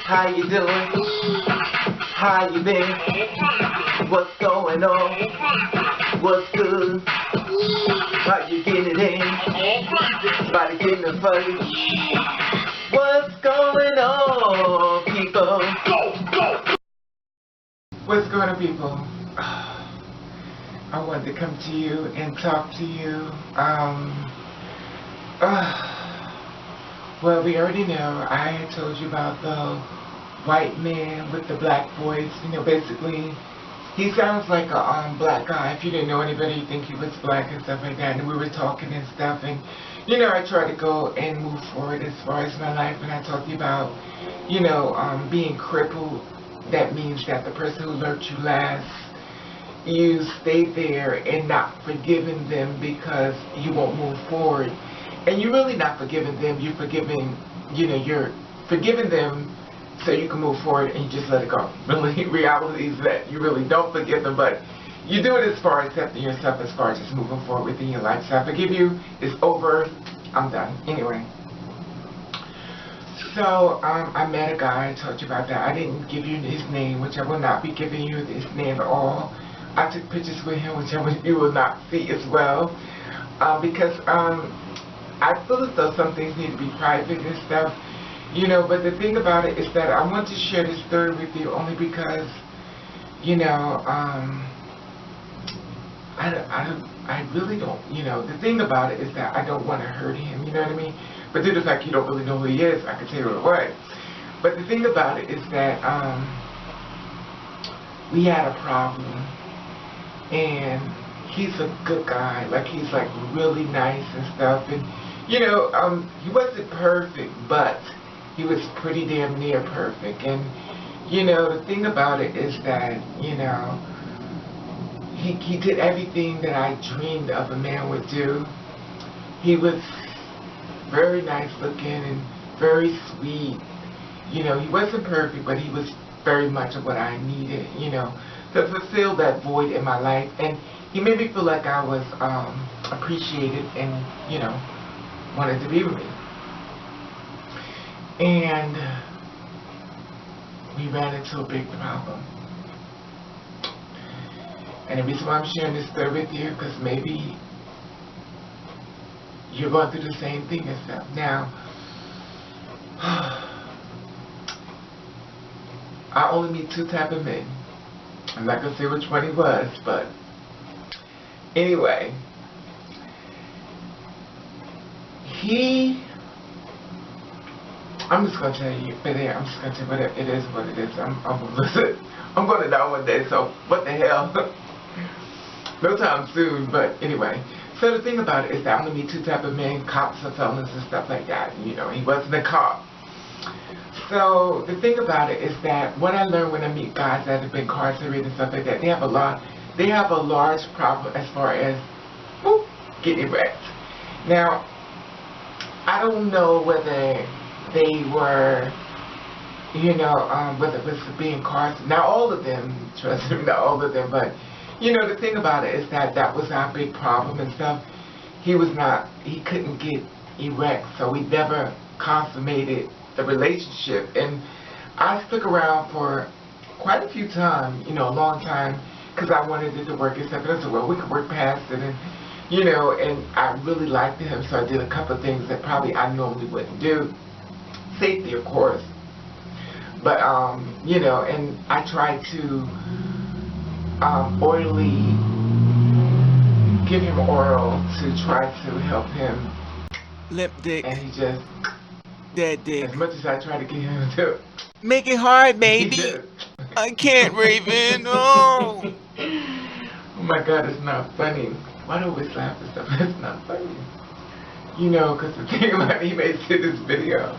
How you doing? How you been? What's going on? What's good? How you getting it in? Body getting it funny. What's going on, people? What's going on, people? I wanted to come to you and talk to you. Well, we already know. I had told you about the white man with the black voice. You know, basically, he sounds like a black guy. If you didn't know anybody, you'd think he was black and stuff like that. And we were talking and stuff. And, you know, I try to go and move forward as far as my life. And I talked to you about, you know, being crippled. That means that the person who hurt you last, you stay there and not forgiving them because you won't move forward. And you're really not forgiving them. You're forgiving, you know, you're forgiving them so you can move forward and you just let it go. Really, reality is that you really don't forgive them, but you do it as far as accepting yourself, as far as just moving forward within your life. So I forgive you. It's over. I'm done. Anyway. So, I met a guy. I told you about that. I didn't give you his name, which I will not be giving you his name at all. I took pictures with him, which you will not see as well, because I feel as though some things need to be private and stuff, you know. But the thing about it is that I want to share this story with you only because, you know, I really don't, you know. The thing about it is that I don't want to hurt him, you know what I mean? But due to the fact you don't really know who he is, I can tell you what. But the thing about it is that we had a problem. And he's a good guy, like he's like really nice and stuff, and you know, he wasn't perfect, but he was pretty damn near perfect. And you know, the thing about it is that, you know, he did everything that I dreamed of a man would do. He was very nice looking and very sweet. You know, he wasn't perfect, but he was very much of what I needed, you know, to fulfill that void in my life. And he made me feel like I was appreciated and, you know, wanted to be with me. And we ran into a big problem. And the reason why I'm sharing this story with you, because maybe you're going through the same thing as that. Now, I only meet two type of men. I'm not going to say which one he was, but anyway, I'm just going to tell you, but I'm just going to tell you what it is, what it is. I'm going to die one day, so what the hell? No time soon, but anyway. So the thing about it is that I'm going to meet two type of men, cops or felons and stuff like that. You know, he wasn't a cop. So the thing about it is that what I learned when I meet guys that have been incarcerated and stuff like that, they have a large problem as far as getting wrecked. Now, I don't know whether they were, you know, whether it was being incarcerated. Not all of them, trust me, not all of them, but you know, the thing about it is that that was our big problem and stuff. He couldn't get erect, so we never consummated the relationship. And I stuck around for quite a few times, you know, a long time, because I wanted it to work and stuff. And I said, well, we could work past it, and you know, and I really liked him, so I did a couple of things that probably I normally wouldn't do. Safety, of course, but you know, and I tried to give him oil to try to help him. Limp dick. And he just, dead dick. as much as I try to get him to make it hard, baby. I can't, Raven. No. Oh my God, it's not funny. Why do I always laugh at stuff? It's not funny. You know, because the thing about it, he may see this video.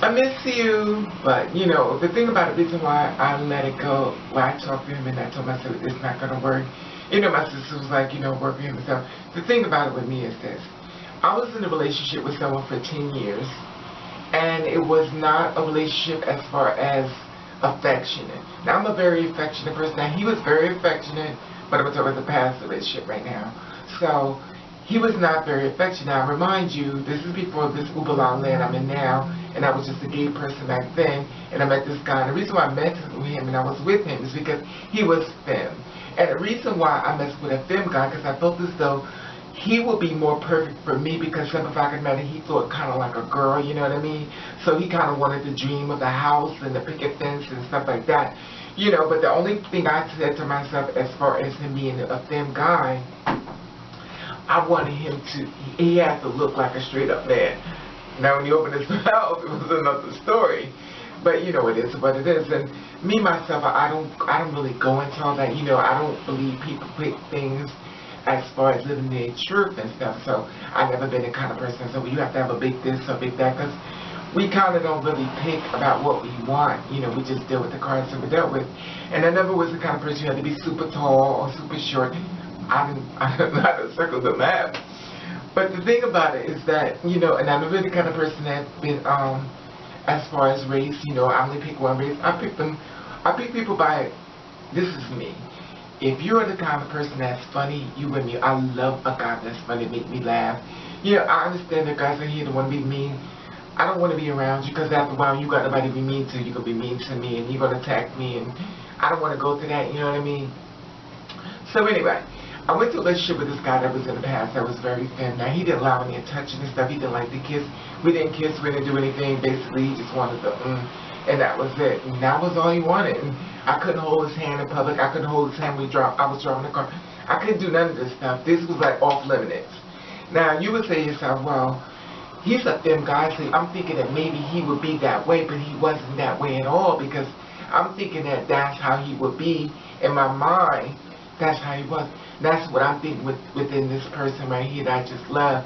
I miss you, but you know, the thing about it, the reason why I let it go, why I talked to him and I told myself it's not going to work. You know, my sister was like, you know, work with him and stuff. The thing about it with me is this. I was in a relationship with someone for 10 years, and it was not a relationship as far as affectionate. Now, I'm a very affectionate person. Now, he was very affectionate, but I'm talking about the past relationship right now. So, he was not very affectionate. Now, remind you, this is before this Uber land I'm in now, and I was just a gay person back then, and I met this guy. And the reason why I met him and I was with him is because he was femme. And the reason why I messed with a femme guy, because I felt as though he would be more perfect for me, because if I could imagine, he thought kind of like a girl, you know what I mean? So he kind of wanted to dream of the house and the picket fence and stuff like that. You know, but the only thing I said to myself as far as him being a femme guy, I wanted him to, he had to look like a straight up man. Now when he opened his mouth, it was another story. But you know, it is what it is. And me, myself, I don't really go into all that. You know, I don't believe people pick things as far as living their truth and stuff. So I've never been the kind of person, so you have to have a big this or big that, because we kind of don't really pick about what we want. You know, we just deal with the cards that we're dealt with. And I never was the kind of person who had to be super tall or super short. I'm not a circle the map. But the thing about it is that, you know, and I'm really the kind of person that's been, as far as race, you know, I only pick one race. I pick people by, this is me. If you're the kind of person that's funny, you and me. I love a guy that's funny, make me laugh. You know, I understand that guys are here to want to be mean. I don't want to be around you, because after a while you got nobody to be mean to. You're going to be mean to me and you're going to attack me, and I don't want to go through that, you know what I mean? So anyway, I went to a relationship with this guy that was in the past that was very thin. Now, he didn't allow any touching and stuff. He didn't like to kiss. We didn't kiss. We didn't do anything. Basically, he just wanted to, and that was it. And that was all he wanted. And I couldn't hold his hand in public. I couldn't hold his hand when I was driving the car. I couldn't do none of this stuff. This was like off limits. Now, you would say to yourself, well, he's a thin guy, so I'm thinking that maybe he would be that way, but he wasn't that way at all, because I'm thinking that that's how he would be. In my mind, that's how he was. That's what I'm thinking within this person right here that I just love.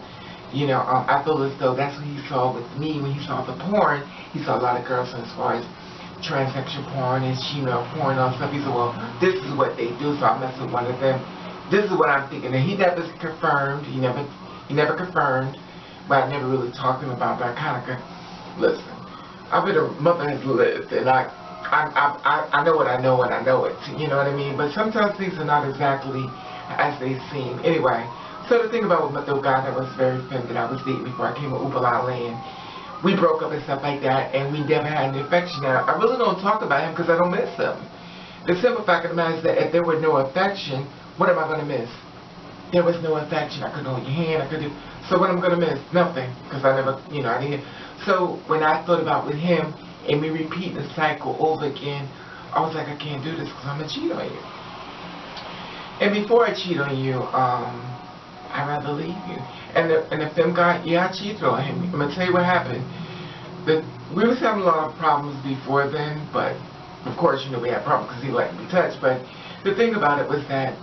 You know, I feel as though that's what he saw with me when he saw the porn. He saw a lot of girls as far as transsexual porn and female porn and all stuff. He said, well, this is what they do, so I mess with one of them. This is what I'm thinking. And he never confirmed. He never confirmed, but I never really talked to him about it. But I kind of, listen, I've been a mother has lived, and I know what I know when I know it. You know what I mean? But sometimes things are not exactly as they seem. Anyway, so the thing about the guy that was very thin that I was dating before I came to Uber Land, we broke up and stuff like that, and we never had any affection. Now, I really don't talk about him because I don't miss him. The simple fact of the matter is that if there were no affection, what am I going to miss? There was no affection. I couldn't hold your hand. I couldn't. So what am I going to miss? Nothing, because I never, you know, I didn't. So when I thought about with him and me repeating the cycle over again, I was like, I can't do this because I'm going to cheat on you. And before I cheat on you, I'd rather leave you. And the femme guy, yeah, I cheated on him. I'm going to tell you what happened. We was having a lot of problems before then, but of course, you know, we had problems because he liked to be touched. But the thing about it was that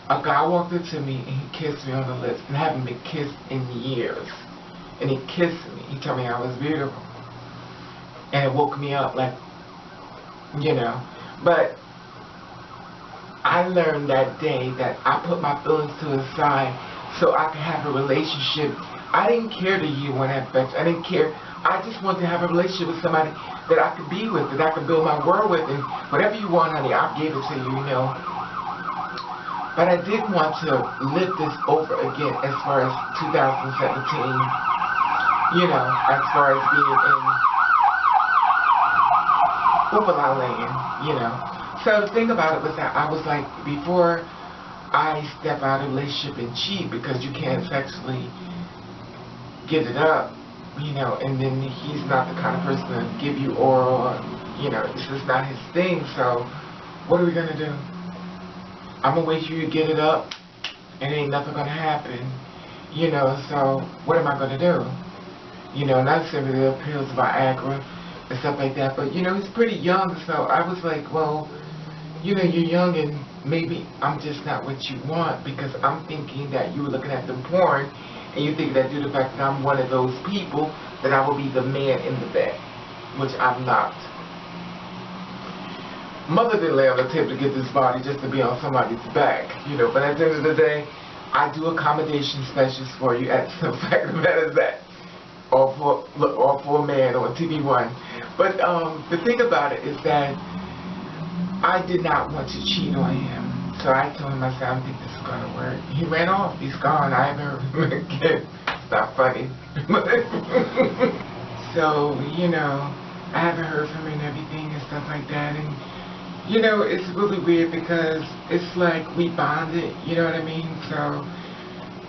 a guy walked up to me and he kissed me on the lips, and I haven't been kissed in years. And he kissed me. He told me I was beautiful. And it woke me up, like, you know. But I learned that day that I put my feelings to the side so I could have a relationship. I didn't care to you when I affect. I didn't care. I just wanted to have a relationship with somebody that I could be with, that I could build my world with. And whatever you want, honey, I'll give it to you, you know. But I did want to live this over again as far as 2017, you know, as far as being in Upala land, you know. So the thing about it was that I was like, before I step out of a relationship and cheat, because you can't sexually get it up, you know, and then he's not the kind of person to give you oral, or, you know, it's just not his thing. So what are we going to do? I'm going to wait for you to get it up, and ain't nothing going to happen, you know. So what am I going to do? You know, not simply the pills, Viagra and stuff like that, but, you know, he's pretty young. So I was like, well, you know, you're young and maybe I'm just not what you want, because I'm thinking that you were looking at the porn and you think that due to the fact that I'm one of those people that I will be the man in the bed, which I'm not. Mother didn't lay on the table to get this body just to be on somebody's back, you know, but at the end of the day, I do accommodation specials for you. At the fact of the matter is that, or for a man on TV1. But the thing about it is that I did not want to cheat on him. So I told him, I said, I don't think this is going to work. He ran off. He's gone. I haven't heard from him again. It's not funny. So, you know, I haven't heard from him and everything and stuff like that. And, you know, it's really weird because it's like we bonded, you know what I mean? So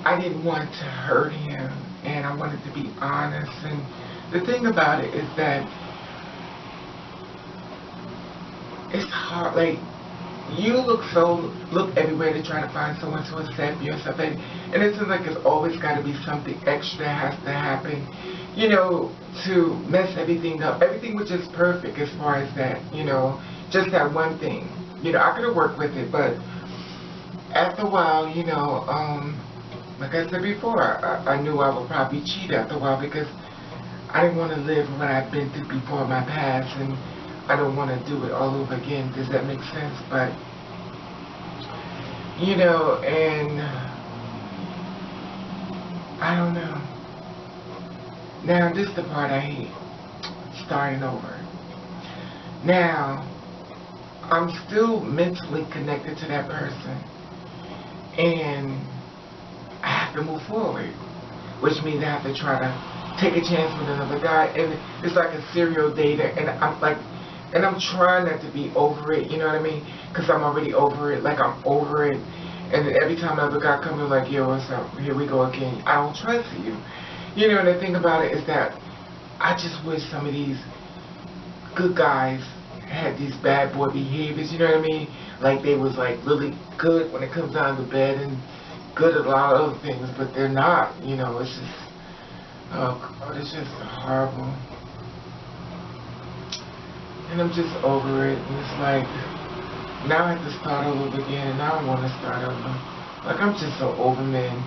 I didn't want to hurt him, and I wanted to be honest. And the thing about it is that it's hard, like, you look everywhere to try to find someone to accept you and stuff, and it seems like it's always got to be something extra that has to happen, you know, to mess everything up. Everything was just perfect as far as that, you know, just that one thing. You know, I could have worked with it, but after a while, you know, like I said before, I knew I would probably cheat after a while because I didn't want to live what I've been through before in my past, and I don't want to do it all over again. Does that make sense? But, you know, and I don't know. Now, this is the part I hate. Starting over. Now, I'm still mentally connected to that person, and I have to move forward, which means I have to try to take a chance with another guy, and it's like a serial dater, and I'm trying not to be over it, you know what I mean? Because I'm already over it, like I'm over it. And then every time another guy comes in, like, yo, what's up? Here we go again. I don't trust you. You know, and the thing about it is that I just wish some of these good guys had these bad boy behaviors, you know what I mean? Like they was like really good when it comes down to bed and good at a lot of other things, but they're not, you know, it's just, oh God, it's just horrible. And I'm just over it, and it's like, now I have to start all over again, and I don't want to start over. Like, I'm just so over men.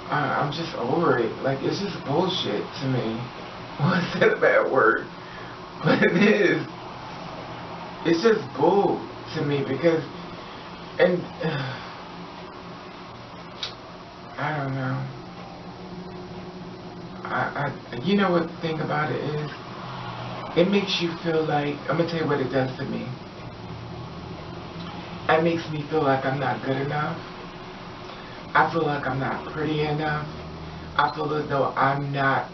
I'm just over it. Like, it's just bullshit to me. Well, I said a bad word, but it is. It's just bull to me because, and, I don't know. You know what the thing about it is? It makes you feel like, I'm going to tell you what it does to me. It makes me feel like I'm not good enough. I feel like I'm not pretty enough. I feel as though I'm not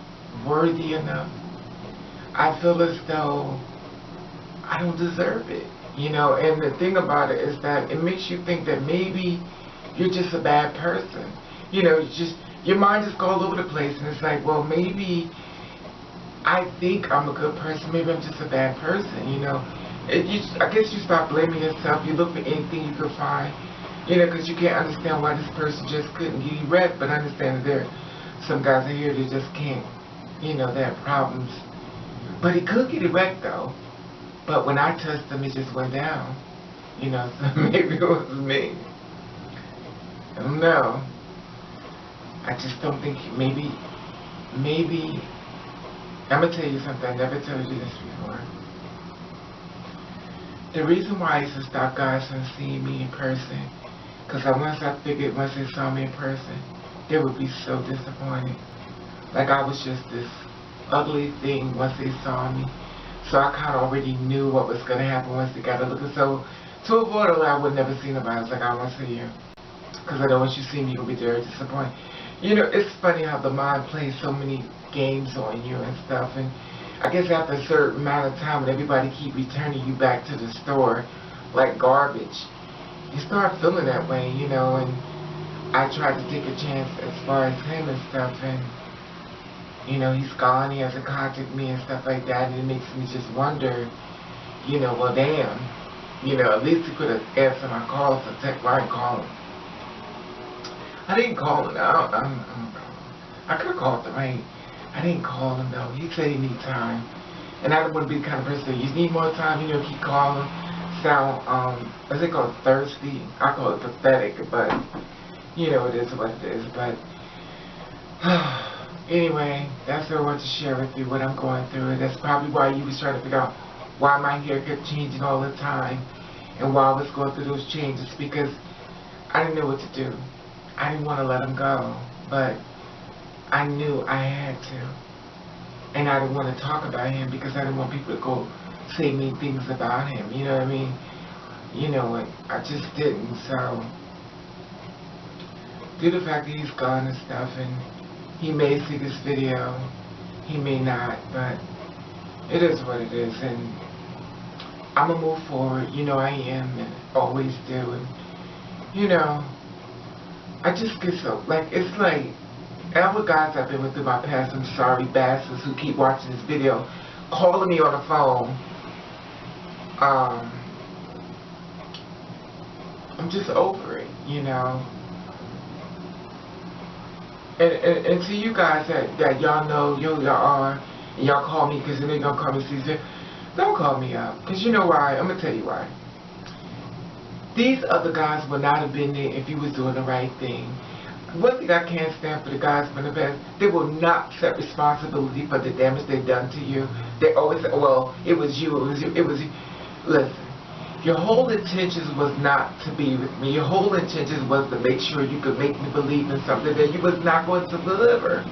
worthy enough. I feel as though I don't deserve it. You know, and the thing about it is that it makes you think that maybe you're just a bad person. You know, your mind just go all over the place, and it's like, well, maybe I think I'm a good person, maybe I'm just a bad person, you know. I guess you start blaming yourself, you look for anything you could find, you know, because you can't understand why this person just couldn't get erect, but I understand that there are some guys in here that just can't, you know, they have problems. But he could get erect, though. But when I touched him, it just went down, you know, so maybe it was me. I don't know. I just don't think, maybe, I'm going to tell you something, I never told you this before. The reason why I used to stop guys from seeing me in person, because once I figured once they saw me in person, they would be so disappointed. Like I was just this ugly thing once they saw me. So I kind of already knew what was going to happen once they got a look. So to avoid all that, I would never see nobody. I was like, I don't want to see you. Because I know once you see me, you'll be very disappointed. You know, it's funny how the mind plays so many games on you and stuff. And I guess after a certain amount of time when everybody keep returning you back to the store like garbage, you start feeling that way, you know. And I tried to take a chance as far as him and stuff, and you know, he's gone, he hasn't contacted me and stuff like that, and it makes me just wonder, you know, well damn, you know, at least he could have answered my calls or text. Why I didn't call him. I didn't call him. I could have called him. I didn't call him though. He said he needs time, and I don't want to be the kind of person that you need more time. You know, keep calling, sound what's it called, thirsty. I call it pathetic, but you know, it is what it is. But anyway, that's what I wanted to share with you, what I'm going through. And that's probably why you was trying to figure out why my hair kept changing all the time, and why I was going through those changes, because I didn't know what to do. I didn't want to let him go, but I knew I had to. And I didn't want to talk about him because I didn't want people to go say mean things about him, you know what I mean? you know, and I just didn't. So, due to the fact that he's gone and stuff, and he may see this video, he may not, but it is what it is, and I'm gonna move forward. You know I am, and always do, and you know, I just get so, like, it's like, all the guys I've been with in my past, I'm sorry bastards who keep watching this video, calling me on the phone, I'm just over it, you know. And to you guys that y'all know, y'all are, and y'all call me because they're gonna call me Caesar, don't call me up, because you know why. I'm gonna tell you why. These other guys would not have been there if you was doing the right thing. One thing I can't stand for the guys from the past, they will not accept responsibility for the damage they've done to you. They always say, well, it was you, it was you, it was you. Listen, your whole intentions was not to be with me. Your whole intentions was to make sure you could make me believe in something that you was not going to deliver.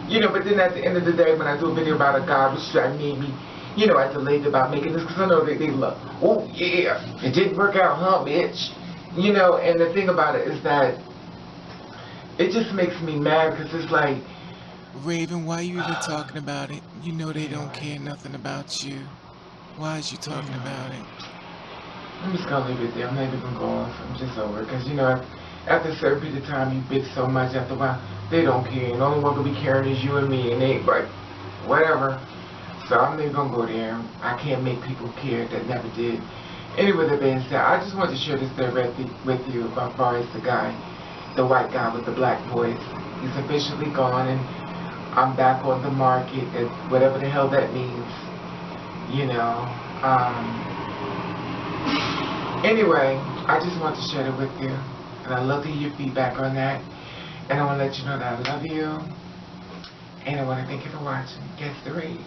You know, but then at the end of the day, when I do a video about a guy which made me, you know, I delayed about making this because I know they love, oh yeah, it didn't work out, huh, bitch? You know, and the thing about it is that it just makes me mad because it's like, Raven, why you even talking about it? You know they don't care nothing about you. Why is you talking about it? I'm just gonna leave it there. I'm not even gonna go off. I'm just over it. Because, you know, after a certain period of time, you bitch so much. After a while, they don't care. And the only one gonna be caring is you and me. And they, like, whatever. So I'm not even gonna go there. I can't make people care that never did. Anyway, that being said, I just wanted to share this there with you about Boris, the guy, the white guy with the black voice. He's officially gone, and I'm back on the market, and whatever the hell that means. You know. Anyway, I just want to share it with you, and I love to hear your feedback on that, and I want to let you know that I love you, and I want to thank you for watching. Guess the Read.